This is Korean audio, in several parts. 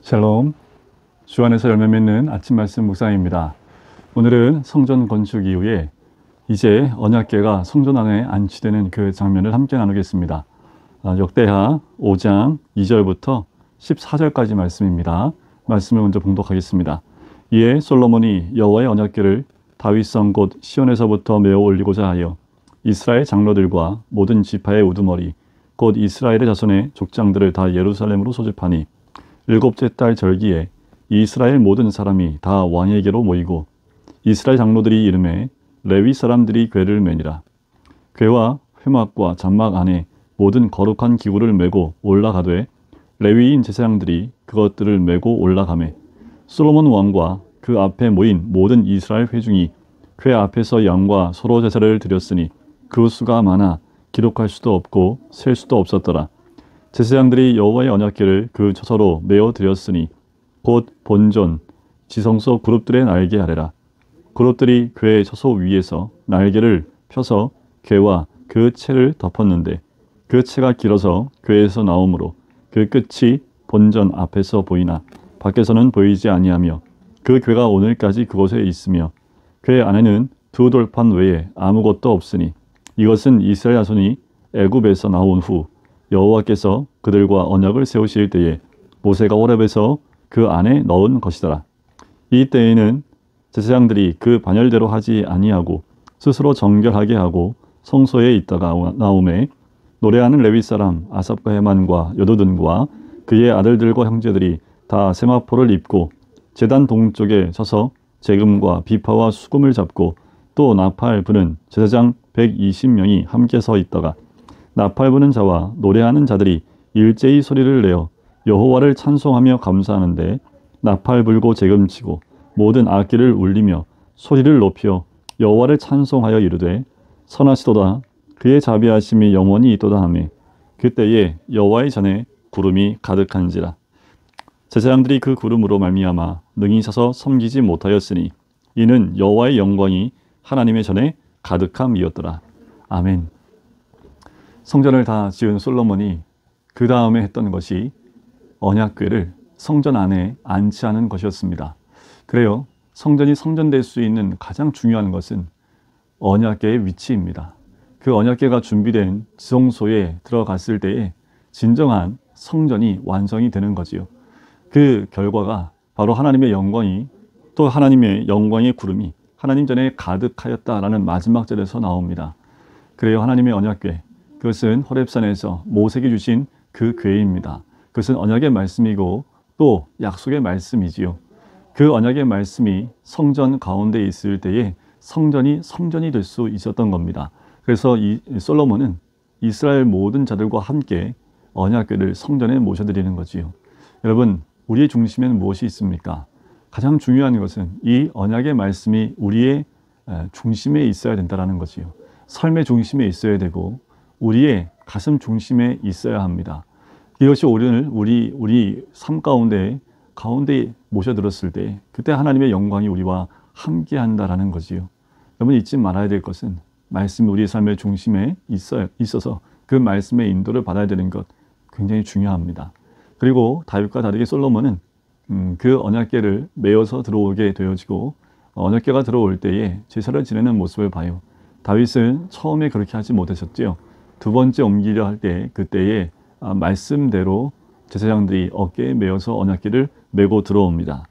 샬롬, 주 안에서 열매 맺는 아침 말씀 묵상입니다. 오늘은 성전 건축 이후에 이제 언약궤가 성전 안에 안치되는 그 장면을 함께 나누겠습니다. 역대하 5장 2절부터 14절까지 말씀입니다. 말씀을 먼저 봉독하겠습니다. 이에 솔로몬이 여호와의 언약궤를 다윗성 곧 시온에서부터 메어 올리고자 하여 이스라엘 장로들과 모든 지파의 우두머리 곧 이스라엘의 자손의 족장들을 다 예루살렘으로 소집하니 일곱째 달 절기에 이스라엘 모든 사람이 다 왕에게로 모이고 이스라엘 장로들이 이름에 레위 사람들이 궤를 매니라. 궤와 회막과 장막 안에 모든 거룩한 기구를 메고 올라가되 레위인 제사장들이 그것들을 메고 올라가매 솔로몬 왕과 그 앞에 모인 모든 이스라엘 회중이 궤 앞에서 양과 소로 제사를 드렸으니 그 수가 많아 기록할 수도 없고 셀 수도 없었더라. 제사장들이 여호와의 언약궤를 그 처소로 메어 드렸으니 곧 본전, 지성소 그룹들의 날개 아래라. 그룹들이 궤의 처소 위에서 날개를 펴서 궤와 그 채를 덮었는데 그 채가 길어서 궤에서 나오므로 그 끝이 본전 앞에서 보이나 밖에서는 보이지 아니하며 그 궤가 오늘까지 그곳에 있으며 궤 안에는 두 돌판 외에 아무것도 없으니 이것은 이스라엘 자손이 애굽에서 나온 후 여호와께서 그들과 언약을 세우실 때에 모세가 호렙에서 그 안에 넣은 것이더라. 이 때에는 제사장들이 그 반열대로 하지 아니하고 스스로 정결하게 하고 성소에 있다가 나오매 노래하는 레위 사람 아삽과 헤만과 여두둔과 그의 아들들과 형제들이 다 세마포를 입고 제단 동쪽에 서서 재금과 비파와 수금을 잡고 또 나팔 부는 제사장 120명이 함께 서 있다가 나팔 부는 자와 노래하는 자들이 일제히 소리를 내어 여호와를 찬송하며 감사하는데 나팔 불고 재금치고 모든 악기를 울리며 소리를 높여 여호와를 찬송하여 이르되 선하시도다 그의 자비하심이 영원히 있도다 하매 그때에 여호와의 전에 구름이 가득한지라. 제사장들이 그 구름으로 말미암아 능히 서서 섬기지 못하였으니 이는 여호와의 영광이 하나님의 전에 가득함이었더라. 아멘. 성전을 다 지은 솔로몬이 그 다음에 했던 것이 언약궤를 성전 안에 안치하는 것이었습니다. 그래요. 성전이 성전될 수 있는 가장 중요한 것은 언약궤의 위치입니다. 그 언약궤가 준비된 지성소에 들어갔을 때에 진정한 성전이 완성이 되는 거지요. 그 결과가 바로 하나님의 영광이 또 하나님의 영광의 구름이 하나님 전에 가득하였다라는 마지막 절에서 나옵니다. 그래요. 하나님의 언약궤, 그것은 호렙산에서 모세에게 주신 그 궤입니다. 그것은 언약의 말씀이고 또 약속의 말씀이지요. 그 언약의 말씀이 성전 가운데 있을 때에 성전이 될 수 있었던 겁니다. 그래서 이 솔로몬은 이스라엘 모든 자들과 함께 언약궤를 성전에 모셔드리는 거지요. 여러분, 우리의 중심에는 무엇이 있습니까? 가장 중요한 것은 이 언약의 말씀이 우리의 중심에 있어야 된다는 거지요. 삶의 중심에 있어야 되고 우리의 가슴 중심에 있어야 합니다. 이것이 오늘 우리 삶 가운데 모셔들었을 때 그때 하나님의 영광이 우리와 함께 한다라는 거지요. 여러분 잊지 말아야 될 것은 말씀이 우리의 삶의 중심에 있어서 그 말씀의 인도를 받아야 되는 것 굉장히 중요합니다. 그리고 다윗과 다르게 솔로몬은 그 언약궤를 메어서 들어오게 되어지고 언약궤가 들어올 때에 제사를 지내는 모습을 봐요. 다윗은 처음에 그렇게 하지 못하셨지요. 두 번째 옮기려 할 때 그때에 말씀대로 제사장들이 어깨에 메어서 언약궤를 메고 들어옵니다.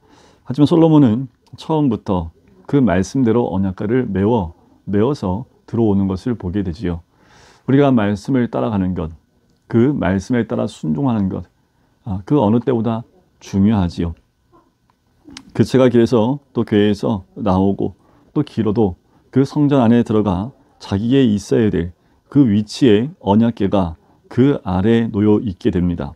하지만 솔로몬은 처음부터 그 말씀대로 언약궤를 메어서 들어오는 것을 보게 되지요. 우리가 말씀을 따라가는 것, 그 말씀에 따라 순종하는 것, 그 어느 때보다 중요하지요. 그 채가 길에서 또 궤에서 나오고 또 길어도 그 성전 안에 들어가 자기에 있어야 될 그 위치에 언약궤가 그 아래에 놓여 있게 됩니다.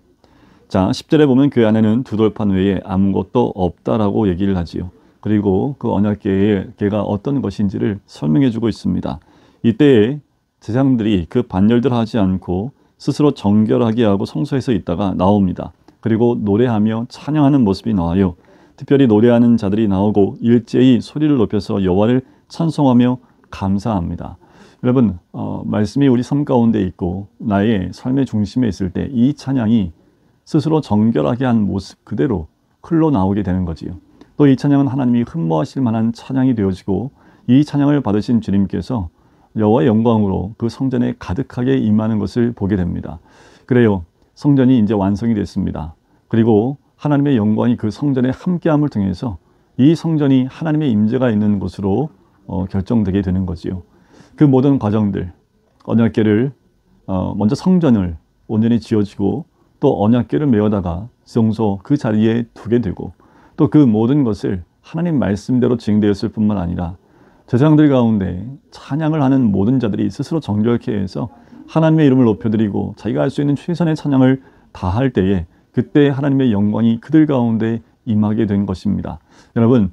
자, 10절에 보면 궤 안에는 두 돌판 외에 아무것도 없다라고 얘기를 하지요. 그리고 그 언약궤가 어떤 것인지를 설명해 주고 있습니다. 이때에 제사장들이 그 반열들 하지 않고 스스로 정결하게 하고 성소에서 있다가 나옵니다. 그리고 노래하며 찬양하는 모습이 나와요. 특별히 노래하는 자들이 나오고 일제히 소리를 높여서 여호와를 찬송하며 감사합니다. 여러분, 말씀이 우리 삶 가운데 있고 나의 삶의 중심에 있을 때 이 찬양이 스스로 정결하게 한 모습 그대로 흘러나오게 되는 거지요. 또 이 찬양은 하나님이 흠모하실 만한 찬양이 되어지고 이 찬양을 받으신 주님께서 여호와의 영광으로 그 성전에 가득하게 임하는 것을 보게 됩니다. 그래요. 성전이 이제 완성이 됐습니다. 그리고 하나님의 영광이 그 성전에 함께함을 통해서 이 성전이 하나님의 임재가 있는 곳으로 결정되게 되는 거지요. 그 모든 과정들, 언약궤를 먼저 성전을 온전히 지어지고 또 언약궤를 메어다가 성소 그 자리에 두게 되고 또 그 모든 것을 하나님 말씀대로 진행되었을 뿐만 아니라 제사장들 가운데 찬양을 하는 모든 자들이 스스로 정결케 해서 하나님의 이름을 높여드리고 자기가 할 수 있는 최선의 찬양을 다할 때에 그때 하나님의 영광이 그들 가운데 임하게 된 것입니다. 여러분,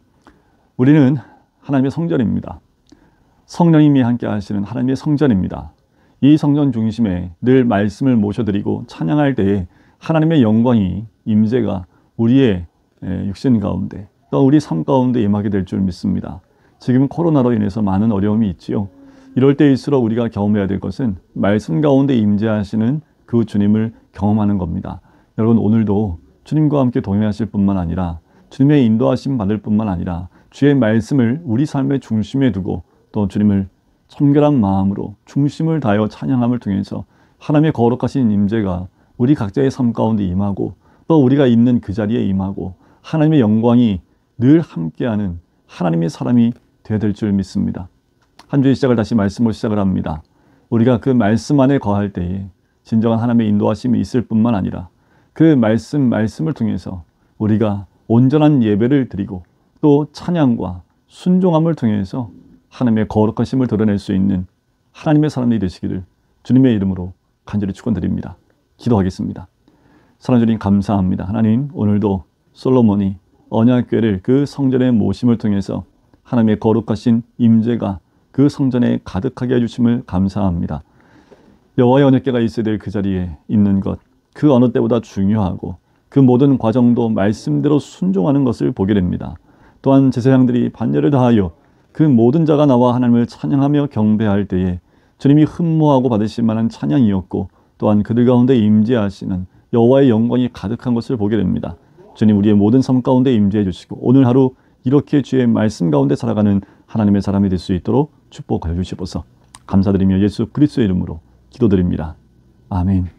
우리는 하나님의 성전입니다. 성령님이 함께 하시는 하나님의 성전입니다. 이 성전 중심에 늘 말씀을 모셔드리고 찬양할 때에 하나님의 영광이 임재가 우리의 육신 가운데 또 우리 삶 가운데 임하게 될 줄 믿습니다. 지금 코로나로 인해서 많은 어려움이 있지요. 이럴 때일수록 우리가 경험해야 될 것은 말씀 가운데 임재하시는 그 주님을 경험하는 겁니다. 여러분, 오늘도 주님과 함께 동행하실 뿐만 아니라 주님의 인도하심 받을 뿐만 아니라 주의 말씀을 우리 삶의 중심에 두고 또 주님을 청결한 마음으로 중심을 다하여 찬양함을 통해서 하나님의 거룩하신 임재가 우리 각자의 삶 가운데 임하고 또 우리가 있는 그 자리에 임하고 하나님의 영광이 늘 함께하는 하나님의 사람이 되어야 될 줄 믿습니다. 한 주의 시작을 다시 말씀으로 시작을 합니다. 우리가 그 말씀 안에 거할 때에 진정한 하나님의 인도하심이 있을 뿐만 아니라 그 말씀을 통해서 우리가 온전한 예배를 드리고 또 찬양과 순종함을 통해서 하나님의 거룩하심을 드러낼 수 있는 하나님의 사람이 되시기를 주님의 이름으로 간절히 축원드립니다. 기도하겠습니다. 사랑하는 주님, 감사합니다. 하나님, 오늘도 솔로몬이 언약궤를 그 성전의 모심을 통해서 하나님의 거룩하신 임재가 그 성전에 가득하게 해주심을 감사합니다. 여호와의 언약궤가 있어야 될 그 자리에 있는 것, 그 어느 때보다 중요하고 그 모든 과정도 말씀대로 순종하는 것을 보게 됩니다. 또한 제사장들이 반열을 다하여 그 모든 자가 나와 하나님을 찬양하며 경배할 때에 주님이 흠모하고 받으실 만한 찬양이었고 또한 그들 가운데 임재하시는 여호와의 영광이 가득한 것을 보게 됩니다. 주님, 우리의 모든 삶 가운데 임재해 주시고 오늘 하루 이렇게 주의 말씀 가운데 살아가는 하나님의 사람이 될 수 있도록 축복하여 주시옵소서. 감사드리며 예수 그리스도의 이름으로 기도드립니다. 아멘.